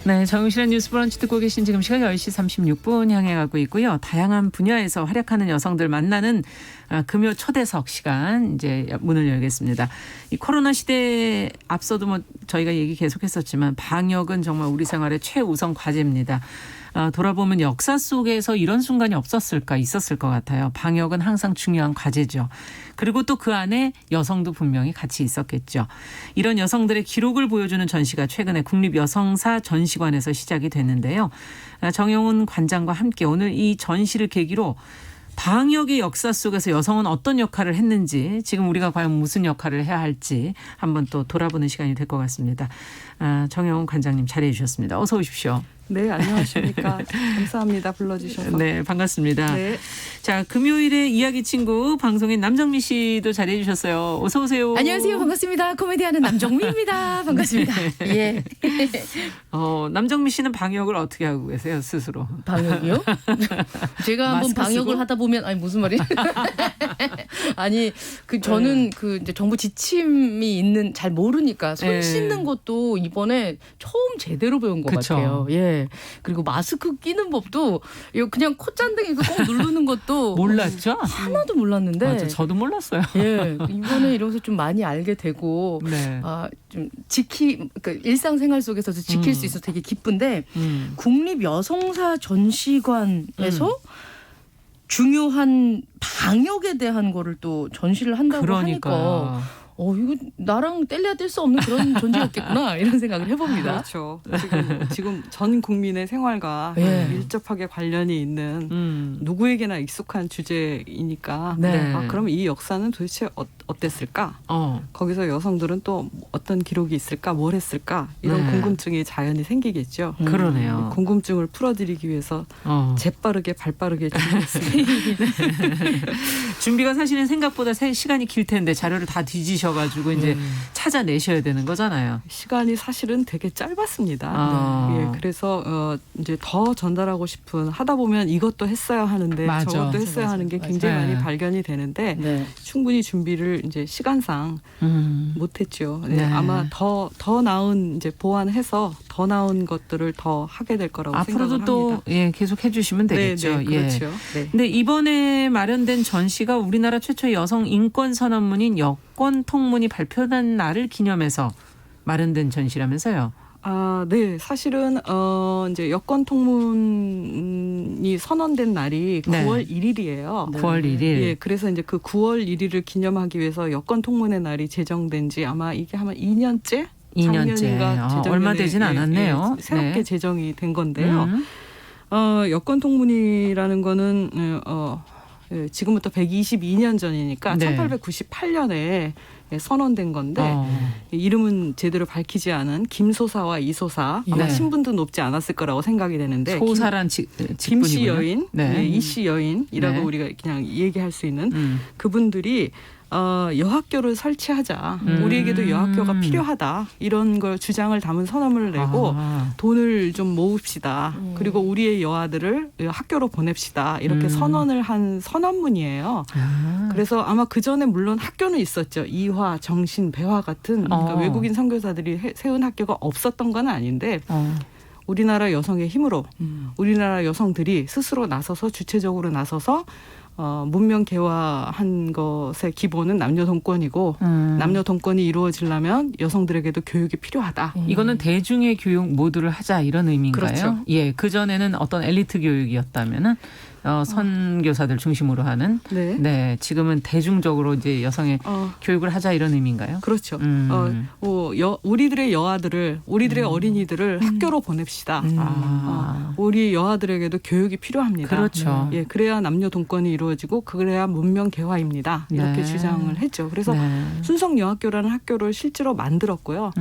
네, 정용실의 뉴스 브런치 듣고 계신 지금 시각 10시 36분 향해 가고 있고요. 다양한 분야에서 활약하는 여성들 만나는 금요 초대석 시간 이제 문을 열겠습니다. 이 코로나 시대에 앞서도 저희가 얘기 계속했었지만 방역은 정말 우리 생활의 최우선 과제입니다. 돌아보면 역사 속에서 이런 순간이 없었을까 있었을 것 같아요. 방역은 항상 중요한 과제죠. 그리고 또 그 안에 여성도 분명히 같이 있었겠죠. 이런 여성들의 기록을 보여주는 전시가 최근에 국립여성사 전시관에서 시작이 됐는데요. 정영훈 관장과 함께 오늘 이 전시를 계기로 방역의 역사 속에서 여성은 어떤 역할을 했는지, 지금 우리가 과연 무슨 역할을 해야 할지 한번 또 돌아보는 시간이 될 것 같습니다. 정영훈 관장님 자리해 주셨습니다. 어서 오십시오. 네, 안녕하십니까. 감사합니다. 불러주셔서. 네, 반갑습니다. 네. 자, 금요일의 이야기 친구 방송인 남정미 씨도 자리해 주셨어요. 어서 오세요. 안녕하세요. 반갑습니다. 코미디하는 남정미입니다. 반갑습니다. 예. 남정미 씨는 방역을 어떻게 하고 계세요, 스스로? 방역이요? 제가 한번 마스크 방역을 쓰고? 하다 보면 아니 무슨 말이에요? 아니 저는 이제 정부 지침이 있는 잘 모르니까 손 네. 씻는 것도 이번에 처음 제대로 배운 것 그쵸. 같아요. 예. 그리고 마스크 끼는 법도 이거 그냥 콧잔등에 꼭 누르는 것도 몰랐죠? 하나도 몰랐는데. 맞아, 저도 몰랐어요. 예. 이번에 이러면서 좀 많이 알게 되고. 네. 좀 그러니까 일상생활 속에서도 지킬 수 있어서 되게 기쁜데 국립여성사 전시관에서 중요한 방역에 대한 거를 또 전시를 한다고 하니까 이거 나랑 뗄래야 뗄 수 없는 그런 존재였겠구나 이런 생각을 해봅니다. 그렇죠. 지금 전 국민의 생활과 예. 밀접하게 관련이 있는 누구에게나 익숙한 주제이니까 네. 그럼 이 역사는 도대체 어땠을까? 거기서 여성들은 또 어떤 기록이 있을까? 뭘 했을까? 이런 네. 궁금증이 자연히 생기겠죠. 그러네요. 궁금증을 풀어드리기 위해서 재빠르게 발빠르게 준비했습니다. 준비가 사실은 생각보다 시간이 길 텐데 자료를 다 뒤지셔가지고 이제 찾아내셔야 되는 거잖아요. 시간이 사실은 되게 짧았습니다. 예, 그래서 이제 더 전달하고 싶은 하다 보면 이것도 했어야 하는데 맞아. 저것도 했어야 하는 게 굉장히 맞아요. 많이 발견이 되는데 네. 충분히 준비를 이제 시간상 못했죠. 네, 네. 아마 더 나은 이제 보완해서 더 나은 것들을 더 하게 될 거라고 앞으로도 생각을 또 합니다. 계속 해주시면 되겠죠. 네, 그렇죠. 네. 근데 이번에 마련된 전시가 우리나라 최초의 여성 인권 선언문인 여권 통문이 발표된 날을 기념해서 마련된 전시라면서요. 네. 사실은 이제 여권 통문이 선언된 날이 네. 9월 1일이에요. 9월 1일. 예, 그래서 이제 그 9월 1일을 기념하기 위해서 여권 통문의 날이 제정된 지 아마 이게 아마 2년째? 2년째. 작년인가 제정이 얼마 되진 않았네요. 새롭게 네. 제정이 된 건데요. 여권 통문이라는 거는 지금부터 122년 전이니까 네. 1898년에 선언된 건데 이름은 제대로 밝히지 않은 김소사와 이소사 아마 네. 신분도 높지 않았을 거라고 생각이 되는데 소사란 김씨 여인, 네. 이씨 여인이라고 네. 우리가 그냥 얘기할 수 있는 그분들이 여학교를 설치하자. 우리에게도 여학교가 필요하다. 이런 걸 주장을 담은 선언문을 내고 돈을 좀 모읍시다. 그리고 우리의 여아들을 학교로 보냅시다. 이렇게 선언을 한 선언문이에요. 그래서 아마 그전에 물론 학교는 있었죠. 이화, 정신, 배화 같은 그러니까 외국인 선교사들이 세운 학교가 없었던 건 아닌데 우리나라 여성의 힘으로 우리나라 여성들이 스스로 나서서 주체적으로 나서서 문명 개화한 것의 기본은 남녀 동권이고 남녀 동권이 이루어지려면 여성들에게도 교육이 필요하다. 이거는 대중의 교육 모두를 하자 이런 의미인가요? 그렇죠. 예, 그 전에는 어떤 엘리트 교육이었다면은 선교사들 중심으로 하는 네. 지금은 대중적으로 이제 여성의 교육을 하자 이런 의미인가요? 그렇죠. 우리들의 여아들을 우리들의 어린이들을 학교로 보냅시다. 우리 여아들에게도 교육이 필요합니다. 그렇죠. 예, 그래야 남녀 동권이 이루어지고 그래야 문명 개화입니다. 이렇게 네. 주장을 했죠. 그래서 네. 순성 여학교라는 학교를 실제로 만들었고요.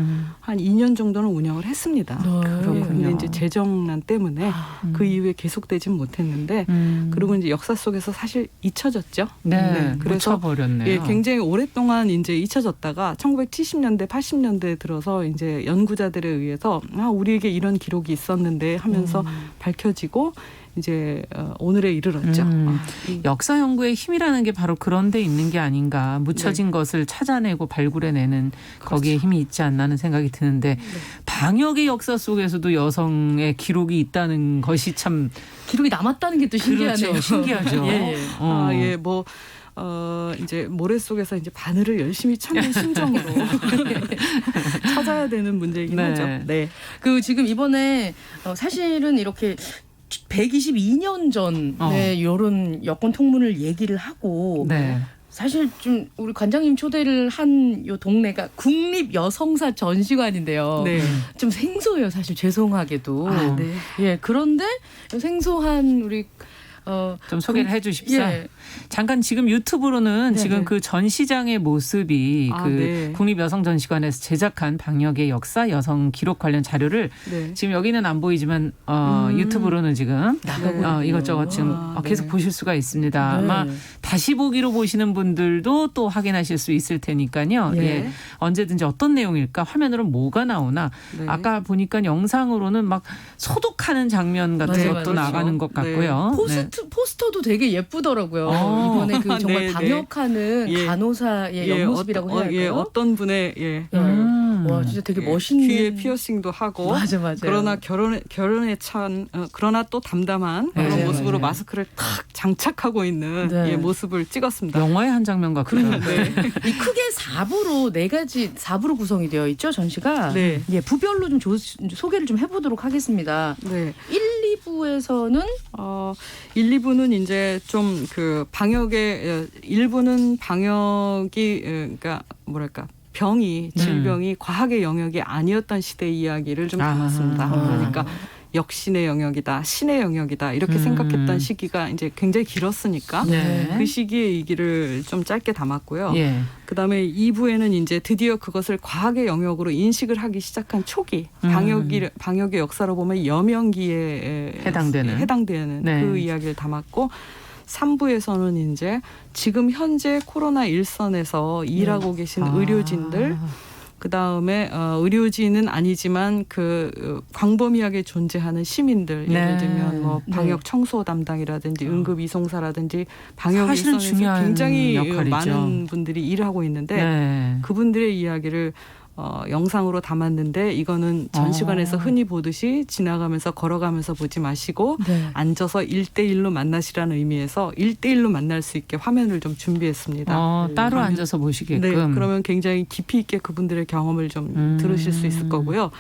한 2년 정도는 운영을 했습니다. 그렇군요. 근데 이제 재정난 때문에 그 이후에 계속되진 못했는데 그리고 이제 역사 속에서 사실 잊혀졌죠. 네, 그래서 묻혀버렸네요. 예, 굉장히 오랫동안 이제 잊혀졌다가 1970년대, 80년대에 들어서 이제 연구자들에 의해서 우리에게 이런 기록이 있었는데 하면서 밝혀지고 이제 오늘에 이르렀죠. 역사 연구의 힘이라는 게 바로 그런 데 있는 게 아닌가. 묻혀진 네. 것을 찾아내고 발굴해내는 거기에 힘이 있지 않나 하는 생각이 드는데 방역의 역사 속에서도 여성의 기록이 있다는 것이 참 기록이 남았다는 게 또 신기하네요. 그렇죠. 신기하죠. 예. 예, 뭐 이제 모래 속에서 이제 바늘을 열심히 찾는 심정으로 찾아야 되는 문제이긴 네. 하죠. 네. 그 지금 이번에 사실은 이렇게 122년 전에 이런 여권 통문을 얘기를 하고 네. 사실 좀 우리 관장님 초대를 한 요 동네가 국립여성사 전시관인데요. 네. 좀 생소해요, 사실 죄송하게도. 아, 네. 예, 그런데 생소한 우리 좀 소개를 해 주십시오. 예. 잠깐 지금 유튜브로는 네, 지금 네. 그 전시장의 모습이 아, 그 네. 국립여성전시관에서 제작한 방역의 역사 여성 기록 관련 자료를 네. 지금 여기는 안 보이지만 유튜브로는 지금 나가고 이것저것 지금 아, 계속 네. 보실 수가 있습니다. 네. 아마 다시 보기로 보시는 분들도 또 확인하실 수 있을 테니까요. 예. 예. 언제든지 어떤 내용일까 화면으로 뭐가 나오나 네. 아까 보니까 영상으로는 막 소독하는 장면 같은 맞아요, 것도 맞아요. 나가는 것 네. 같고요. 포스터도 되게 예쁘더라고요. 이번에 그 정말 네, 방역하는 예. 간호사의 옆모습이라고 해야 할까요? 예, 어떤 분의 예. 와, 진짜 되게 예, 멋있는. 귀에 피어싱도 하고 맞아. 그러나 결혼에 찬 그러나 또 담담한 그런 맞아요, 모습으로 맞아요. 마스크를 탁 장착하고 있는 네. 예, 모습을 찍었습니다. 영화의 한 장면 같고요. 네. 이 크게 4부로 4가지 4부로 구성이 되어 있죠, 전시가. 네. 예, 부별로 좀 소개를 좀 해보도록 하겠습니다. 네. 1, 2부에서는 1, 2부는 이제 좀 그 방역의 일부는 방역이 그러니까 뭐랄까 병이 질병이 과학의 영역이 아니었던 시대의 이야기를 좀 담았습니다. 그러니까 역신의 영역이다, 신의 영역이다 이렇게 생각했던 시기가 이제 굉장히 길었으니까 네. 그 시기의 얘기를 좀 짧게 담았고요. 예. 그다음에 2부에는 이제 드디어 그것을 과학의 영역으로 인식을 하기 시작한 초기 방역의 역사로 보면 여명기에 해당되는 네. 그 이야기를 담았고 3부에서는 이제 지금 현재 코로나 일선에서 일하고 계신 의료진들 그다음에 의료진은 아니지만 그 광범위하게 존재하는 시민들 예를 들면 뭐 방역 청소 담당이라든지 응급 이송사라든지 방역 사실은 일선에서 중요한 굉장히 역할이죠. 많은 분들이 일하고 있는데 네. 그분들의 이야기를 영상으로 담았는데 이거는 전시관에서 흔히 보듯이 지나가면서 걸어가면서 보지 마시고 네. 앉아서 1대1로 만나시라는 의미에서 1대1로 만날 수 있게 화면을 좀 준비했습니다. 따로 앉아서 보시게끔. 네, 그러면 굉장히 깊이 있게 그분들의 경험을 좀 들으실 수 있을 거고요.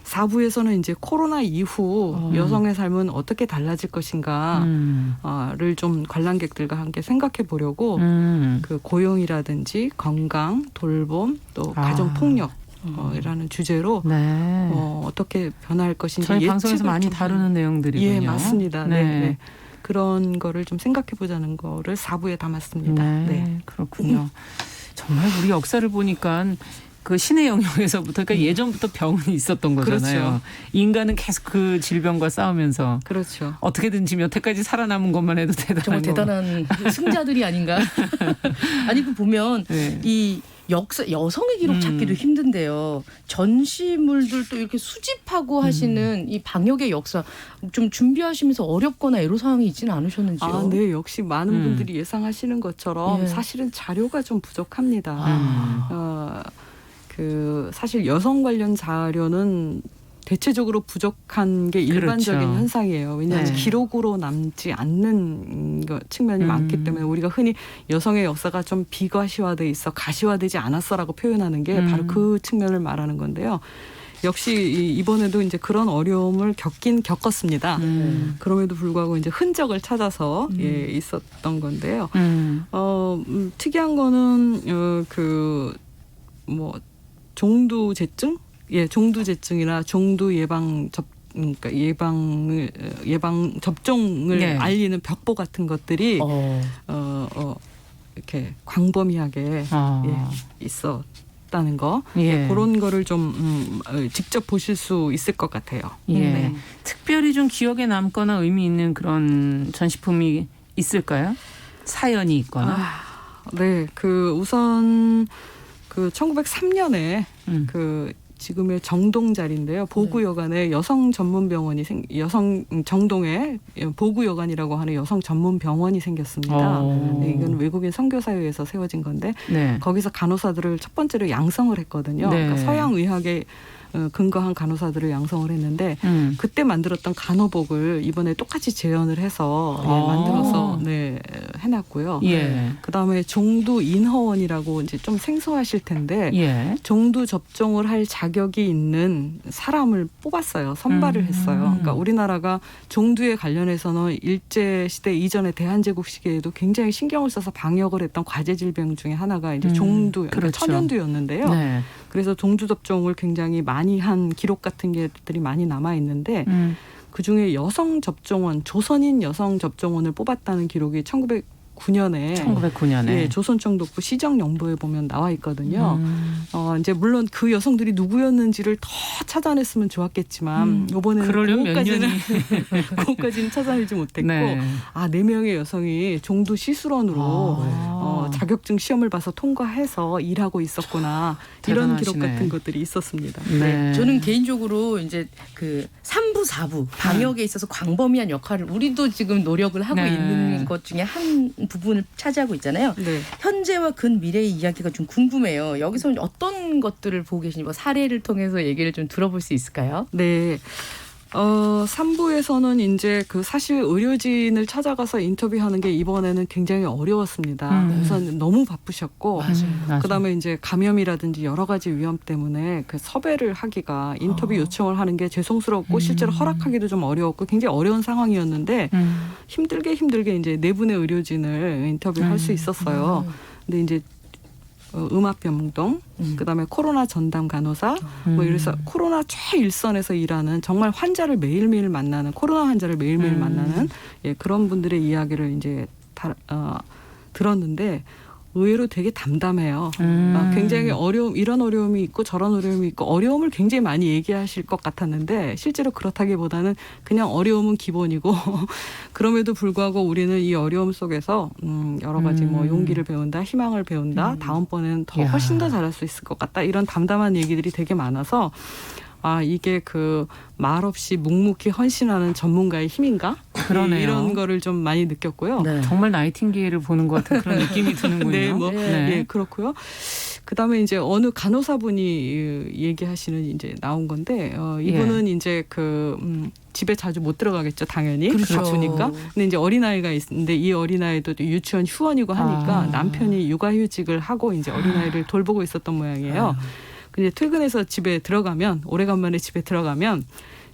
4부에서는 이제 코로나 이후 여성의 삶은 어떻게 달라질 것인가를 좀 관람객들과 함께 생각해 보려고 그 고용이라든지 건강, 돌봄, 또 가정 폭력 이라는 주제로 네. 어떻게 변할 것인지 저희 방송에서 예측을 많이 좀 다루는 내용들이군요. 예, 맞습니다. 네. 네. 그런 거를 좀 생각해 보자는 거를 4부에 담았습니다. 네. 그렇군요. 정말 우리 역사를 보니까 그 신의 영역에서부터 그러니까 예전부터 병은 있었던 거잖아요. 그렇죠. 인간은 계속 그 질병과 싸우면서 그렇죠. 어떻게든지 여태까지 살아남은 것만 해도 대단한 정말 대단한 승자들이 아닌가. 아니 그 보면 네. 이 여성의 기록 찾기도 힘든데요. 전시물들도 이렇게 수집하고 하시는 이 방역의 역사 좀 준비하시면서 어렵거나 애로사항이 있지는 않으셨는지요? 네. 역시 많은 분들이 예상하시는 것처럼 예. 사실은 자료가 좀 부족합니다. 사실 여성 관련 자료는 대체적으로 부족한 게 일반적인 그렇죠. 현상이에요. 왜냐하면 네. 기록으로 남지 않는 측면이 많기 때문에 우리가 흔히 여성의 역사가 좀 비가시화돼 있어 가시화되지 않았어라고 표현하는 게 바로 그 측면을 말하는 건데요. 역시 이번에도 이제 그런 어려움을 겪었습니다. 그럼에도 불구하고 이제 흔적을 찾아서 있었던 건데요. 특이한 거는 종두제증? 종두제증이나 종두 그러니까 예방 접종을 알리는 벽보 같은 것들이 이렇게 광범위하게 있었다는 거. 그런 거를 좀 직접 보실 수 있을 것 같아요. 네. 특별히 좀 기억에 남거나 의미 있는 그런 전시품이 있을까요? 사연이 있거나. 네, 우선 1903년에 지금의 정동 자리인데요. 보구여관에 여성 전문 병원이 여성 정동에 보구여관이라고 하는 여성 전문 병원이 생겼습니다. 네, 이건 외국인 선교사회에서 세워진 건데 네. 거기서 간호사들을 첫 번째로 양성을 했거든요. 네. 그러니까 서양 의학에 근거한 간호사들을 양성을 했는데 그때 만들었던 간호복을 이번에 똑같이 재현을 해서 만들어서 해놨고요. 예. 그다음에 종두 인허원이라고 이제 좀 생소하실 텐데 예. 종두 접종을 할 자격이 있는 사람을 뽑았어요. 선발을 했어요. 그러니까 우리나라가 종두에 관련해서는 일제 시대 이전에 대한제국 시기에도 굉장히 신경을 써서 방역을 했던 과제 질병 중에 하나가 이제 종두, 그렇죠. 천연두였는데요. 네. 그래서 종두 접종을 굉장히 많이 한 기록 같은 것들이 많이 남아 있는데 그중에 여성 접종원, 조선인 여성 접종원을 뽑았다는 기록이 1909년에 예, 조선청독부 시정연부에 보면 나와 있거든요. 이제 물론 그 여성들이 누구였는지를 더 찾아냈으면 좋았겠지만 이번에는 그것까지는 찾아내지 못했고 네. 4명의 여성이 종두 시술원으로 자격증 시험을 봐서 통과해서 일하고 있었구나. 이런 기록 같은 것들이 있었습니다. 네. 저는 개인적으로 이제 그 3부, 4부 방역에 있어서 광범위한 역할을 우리도 지금 노력을 하고 있는 것 중에 한 부분을 차지하고 있잖아요. 네. 현재와 근미래의 이야기가 좀 궁금해요. 여기서 어떤 것들을 보고 계신지 뭐 사례를 통해서 얘기를 좀 들어볼 수 있을까요? 네. 3부에서는 이제 그 사실 의료진을 찾아가서 인터뷰하는 게 이번에는 굉장히 어려웠습니다. 우선 너무 바쁘셨고, 그다음에 이제 감염이라든지 여러 가지 위험 때문에 그 섭외를 하기가 인터뷰 요청을 하는 게 죄송스럽고 실제로 허락하기도 좀 어려웠고 굉장히 어려운 상황이었는데 힘들게 이제 4분의 의료진을 인터뷰할 수 있었어요. 근데 이제 음압병동, 그다음에 코로나 전담 간호사, 뭐 이래서 코로나 최일선에서 일하는 정말 환자를 매일매일 만나는 코로나 환자를 매일매일 만나는 그런 분들의 이야기를 이제 들었는데 의외로 되게 담담해요. 굉장히 이런 어려움이 있고 저런 어려움이 있고 어려움을 굉장히 많이 얘기하실 것 같았는데 실제로 그렇다기보다는 그냥 어려움은 기본이고 그럼에도 불구하고 우리는 이 어려움 속에서 여러 가지 뭐 용기를 배운다, 희망을 배운다, 다음번에는 더 훨씬 더 잘할 수 있을 것 같다. 이런 담담한 얘기들이 되게 많아서 이게 그 말없이 묵묵히 헌신하는 전문가의 힘인가? 그러네요. 이런 거를 좀 많이 느꼈고요. 네. 정말 나이팅게일을 보는 것 같은 그런 느낌이 드는군요. 네, 예, 그렇고요. 그다음에 이제 어느 간호사분이 얘기하시는 이제 나온 건데 이분은 이제 집에 자주 못 들어가겠죠, 당연히. 그렇죠. 바쁘니까. 근데 이제 어린아이가 있는데 이 어린아이도 유치원 후원이고 하니까 남편이 육아휴직을 하고 이제 어린아이를 돌보고 있었던 모양이에요. 근데 퇴근해서 집에 들어가면 오래간만에 집에 들어가면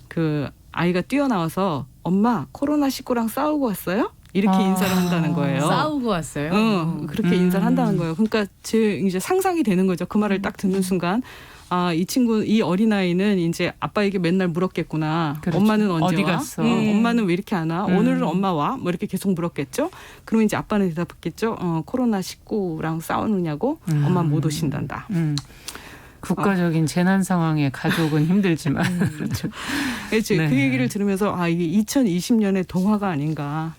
그 아이가 뛰어나와서 엄마 코로나19랑 싸우고 왔어요? 이렇게 인사를 한다는 거예요. 싸우고 왔어요? 그렇게 인사를 한다는 거예요. 그러니까 제 이제 상상이 되는 거죠. 그 말을 딱 듣는 순간 이 어린아이는 이제 아빠에게 맨날 물었겠구나. 그렇죠. 엄마는 언제 어디 와? 갔어? 엄마는 왜 이렇게 안 와? 오늘은 엄마 와? 뭐 이렇게 계속 물었겠죠. 그러면 이제 아빠는 대답했겠죠. 코로나19랑 싸우느냐고? 엄마 못 오신단다. 국가적인 재난 상황에 가족은 힘들지만 그렇죠. 네. 그 얘기를 들으면서 이게 2020년의 동화가 아닌가.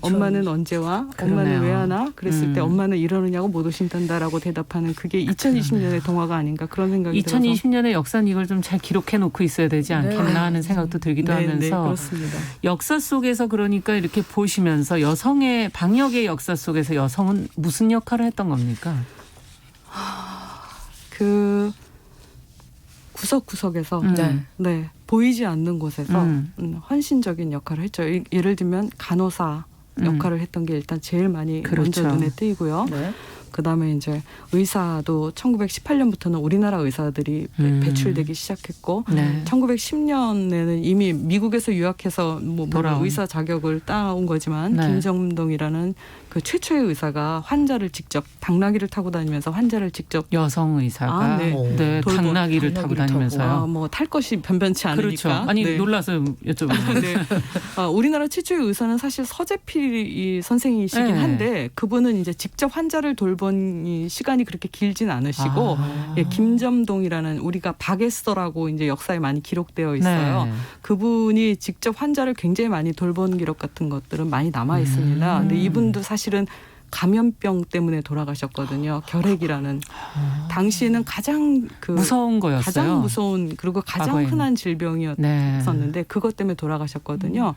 엄마는 언제 와? 그러네요. 엄마는 왜 안 와? 그랬을 때 엄마는 이러느냐고 못 오신단다라고 대답하는 그게 2020년의 동화가 아닌가 그런 생각이 들어서. 2020년의 역사는 이걸 좀 잘 기록해 놓고 있어야 되지 않겠나 하는 생각도 들기도 하면서 네, 그렇습니다. 역사 속에서 그러니까 이렇게 보시면서 여성의 방역의 역사 속에서 여성은 무슨 역할을 했던 겁니까? 그 구석구석에서 보이지 않는 곳에서 헌신적인 역할을 했죠. 예를 들면 간호사 역할을 했던 게 일단 제일 많이 그렇죠. 먼저 눈에 띄고요. 네. 그다음에 이제 의사도 1918년부터는 우리나라 의사들이 배출되기 시작했고 1910년에는 이미 미국에서 유학해서 돌아온. 의사 자격을 따온 거지만 김정동이라는 그 최초의 의사가 환자를 직접 당나귀를 타고 다니면서 환자를 직접 여성 의사가 당나귀를 타고 다니면서요. 뭐 탈 것이 변변치 않으니까. 그렇죠. 아니 놀라서 여쭤보는. 우리나라 최초의 의사는 사실 서재필 선생이시긴 한데 그분은 이제 직접 환자를 돌본 시간이 그렇게 길진 않으시고 김점동이라는 우리가 박에스더라고 이제 역사에 많이 기록되어 있어요. 그분이 직접 환자를 굉장히 많이 돌본 기록 같은 것들은 많이 남아 있습니다. 근데 이분도 사실은 감염병 때문에 돌아가셨거든요. 결핵이라는. 당시에는 가장 무서운 거였어요. 가장 무서운 그리고 가장 과거에는. 흔한 질병이었었는데 네. 그것 때문에 돌아가셨거든요.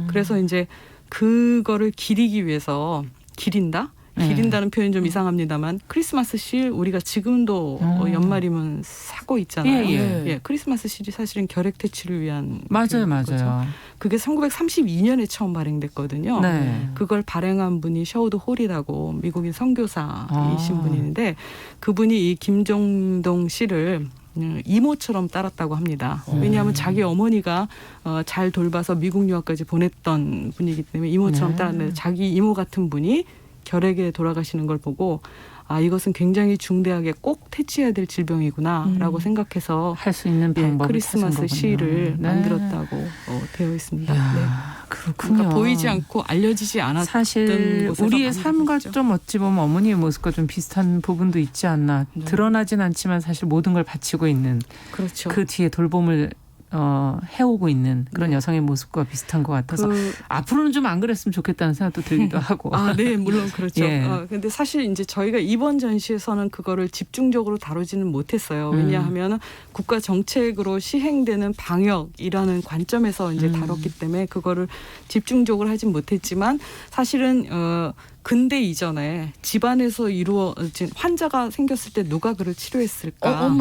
그래서 이제 그거를 기리기 위해서 기린다는 표현이 좀 이상합니다만 크리스마스 실 우리가 지금도 연말이면 사고 있잖아요. 예. 크리스마스 실이 사실은 결핵 퇴치를 위한 맞아요. 거죠. 그게 1932년에 처음 발행됐거든요. 네. 그걸 발행한 분이 셔우드 홀이라고 미국인 선교사이신 아. 분인데 그분이 이 김정동 씨를 이모처럼 따랐다고 합니다. 왜냐하면 자기 어머니가 잘 돌봐서 미국 유학까지 보냈던 분이기 때문에 이모처럼 네. 따랐는데 자기 이모 같은 분이 결핵에 돌아가시는 걸 보고 아 이것은 굉장히 중대하게 꼭 퇴치해야 될 질병이구나라고 생각해서 할 수 있는 방법을 크리스마스 찾은 시를 거군요. 네. 만들었다고 되어 있습니다. 이야, 네. 그렇군요. 그러니까 보이지 않고 알려지지 않았던 사실 곳에서 우리의 많이 삶과 보이죠. 좀 어찌 보면 어머니의 모습과 좀 비슷한 부분도 있지 않나. 네. 드러나진 않지만 사실 모든 걸 바치고 있는 그렇죠. 그 뒤에 돌봄을 해오고 있는 그런 여성의 모습과 비슷한 것 같아서 앞으로는 좀 안 그랬으면 좋겠다는 생각도 들기도 하고. 네, 물론 그렇죠. 예. 근데 사실 이제 저희가 이번 전시에서는 그거를 집중적으로 다루지는 못했어요. 왜냐하면 국가 정책으로 시행되는 방역이라는 관점에서 이제 다뤘기 때문에 그거를 집중적으로 하진 못했지만 사실은 근대 이전에 집안에서 이루어진 환자가 생겼을 때 누가 그를 치료했을까?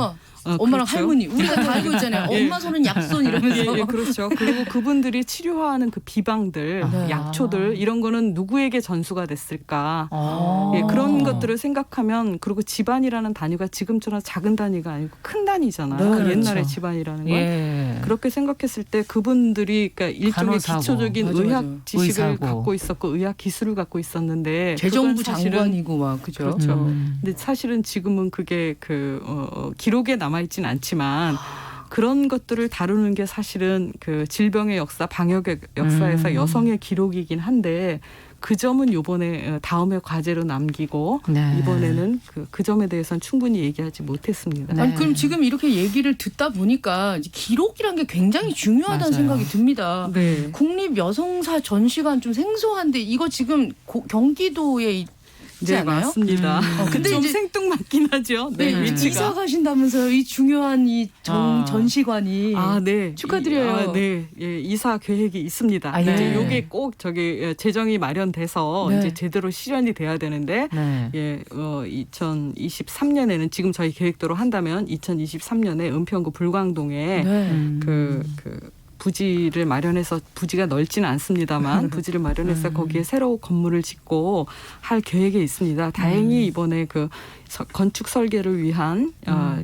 엄마랑 그렇죠. 할머니 우리가 다 알고 있잖아요. 예. 엄마 손은 약손 이러면서. 예, 그렇죠. 그리고 그분들이 치료하는 그 비방들, 네. 약초들 이런 거는 누구에게 전수가 됐을까? 아. 예, 그런 것들을 생각하면 그리고 집안이라는 단위가 지금처럼 작은 단위가 아니고 큰 단위잖아요. 네, 옛날에 그렇죠. 집안이라는 건. 예. 그렇게 생각했을 때 그분들이 그러니까 일종의 간호사고. 기초적인 맞아, 의학 맞아. 지식을 의사고. 갖고 있었고 의학 기술을 갖고 있었는데 재정부 그건 사실은 장관이고 막 그죠. 그렇죠. 근데 사실은 지금은 그게 기록에 남아 있지는 않지만 그런 것들을 다루는 게 사실은 그 질병의 역사, 방역의 역사에서 여성의 기록이긴 한데 그 점은 이번에 다음에 과제로 남기고 네. 이번에는 그 점에 대해서는 충분히 얘기하지 못했습니다. 네. 아니 그럼 지금 이렇게 얘기를 듣다 보니까 이제 기록이란 게 굉장히 중요하다는 맞아요. 생각이 듭니다. 네. 국립 여성사 전시관 좀 생소한데 이거 지금 경기도에 있지 네, 않아요? 맞습니다. 근데 좀 이제 생뚱맞긴 하죠. 네, 네, 위치가. 이사 가신다면서요? 이 중요한 이 아. 전시관이. 네. 축하드려요. 네. 예, 이사 계획이 있습니다. 아, 예. 이제 요게 꼭 재정이 마련돼서 네. 이제 제대로 실현이 돼야 되는데 네. 2023년에는 지금 저희 계획대로 한다면 2023년에 은평구 불광동에 네. 그 부지를 마련해서 부지가 넓지는 않습니다만 부지를 마련해서 거기에 새로 건물을 짓고 할 계획에 있습니다. 다행히 이번에 그 건축 설계를 위한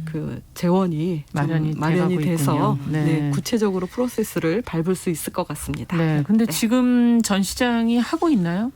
그 재원이 마련이 마련이 돼가고 돼서 있군요. 네. 구체적으로 프로세스를 밟을 수 있을 것 같습니다. 네. 근데 지금 전시장이 하고 있나요?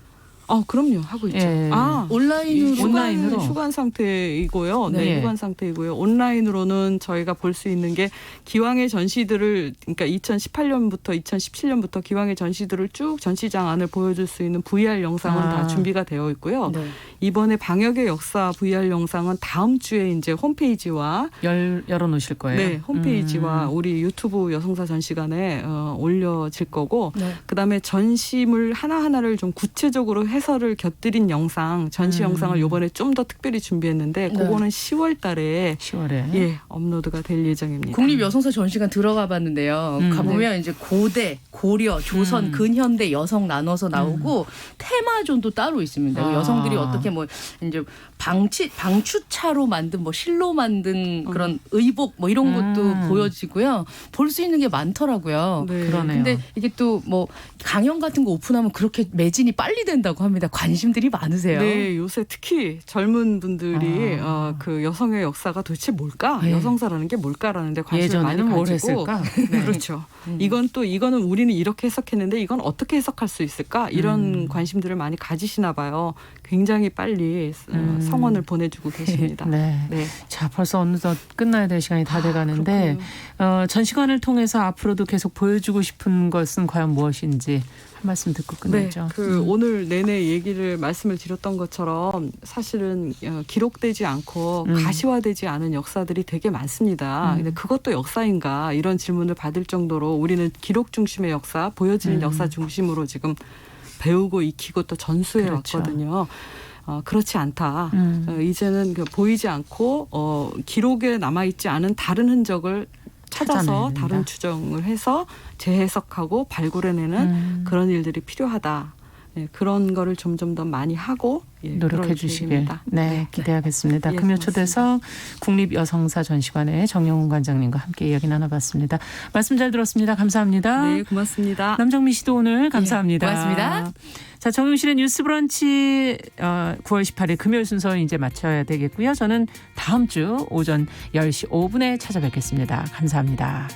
그럼요. 하고 있죠. 예. 온라인으로. 휴관 상태이고요. 네. 네, 휴관 상태이고요. 온라인으로는 저희가 볼 수 있는 게 기왕의 전시들을 그러니까 2018년부터 2017년부터 기왕의 전시들을 쭉 전시장 안을 보여줄 수 있는 VR 영상은 다 준비가 되어 있고요. 네. 이번에 방역의 역사 VR 영상은 다음 주에 이제 홈페이지와 열어놓으실 거예요. 네, 홈페이지와 우리 유튜브 여성사 전시관에 올려질 거고 네. 그다음에 전시물 하나하나를 좀 구체적으로 해설을 곁들인 영상, 전시 영상을 이번에 좀 더 특별히 준비했는데 네. 그거는 10월 달에 10월에. 업로드가 될 예정입니다. 국립 여성사 전시관 들어가 봤는데요. 가보면 이제 고대, 고려, 조선, 근현대 여성 나눠서 나오고 테마존도 따로 있습니다. 아. 여성들이 어떻게 뭐 이제 방추차로 만든 뭐 실로 만든 그런 의복 뭐 이런 것도 보여지고요. 볼 수 있는 게 많더라고요. 네. 그러네요. 근데 이게 또 뭐 강연 같은 거 오픈하면 그렇게 매진이 빨리 된다고 합니다. 관심들이 많으세요. 네, 요새 특히 젊은 분들이 그 여성의 역사가 도대체 뭘까? 네. 여성사라는 게 뭘까라는데 관심을 많이 예전에는 뭘 가지고 했을까? 그렇죠. 이거는 우리는 이렇게 해석했는데 이건 어떻게 해석할 수 있을까? 이런 관심들을 많이 가지시나 봐요. 굉장히 빨리 성원을 보내주고 계십니다. 네. 네. 자, 벌써 어느덧 끝나야 될 시간이 다 돼가는데 전시관을 통해서 앞으로도 계속 보여주고 싶은 것은 과연 무엇인지 한 말씀 듣고 끝내죠. 오늘 내내 말씀을 드렸던 것처럼 사실은 기록되지 않고 가시화되지 않은 역사들이 되게 많습니다. 근데 그것도 역사인가 이런 질문을 받을 정도로 우리는 기록 중심의 역사, 보여지는 역사 중심으로 지금 배우고 익히고 또 전수해 그렇죠. 왔거든요. 그렇지 않다. 이제는 보이지 않고 기록에 남아있지 않은 다른 흔적을 찾아서 다른 추정을 해서 재해석하고 발굴해내는 그런 일들이 필요하다. 예, 그런 거를 점점 더 많이 하고 노력해 주시길 네, 기대하겠습니다. 예, 금요 초대석 국립여성사 전시관의 정영훈 관장님과 함께 이야기 나눠봤습니다. 말씀 잘 들었습니다. 감사합니다. 네, 고맙습니다. 남정미 씨도 오늘 감사합니다. 고맙습니다. 자, 정용실의 뉴스 브런치 9월 18일 금요일 순서 이제 마쳐야 되겠고요. 저는 다음 주 오전 10시 5분에 찾아뵙겠습니다. 감사합니다.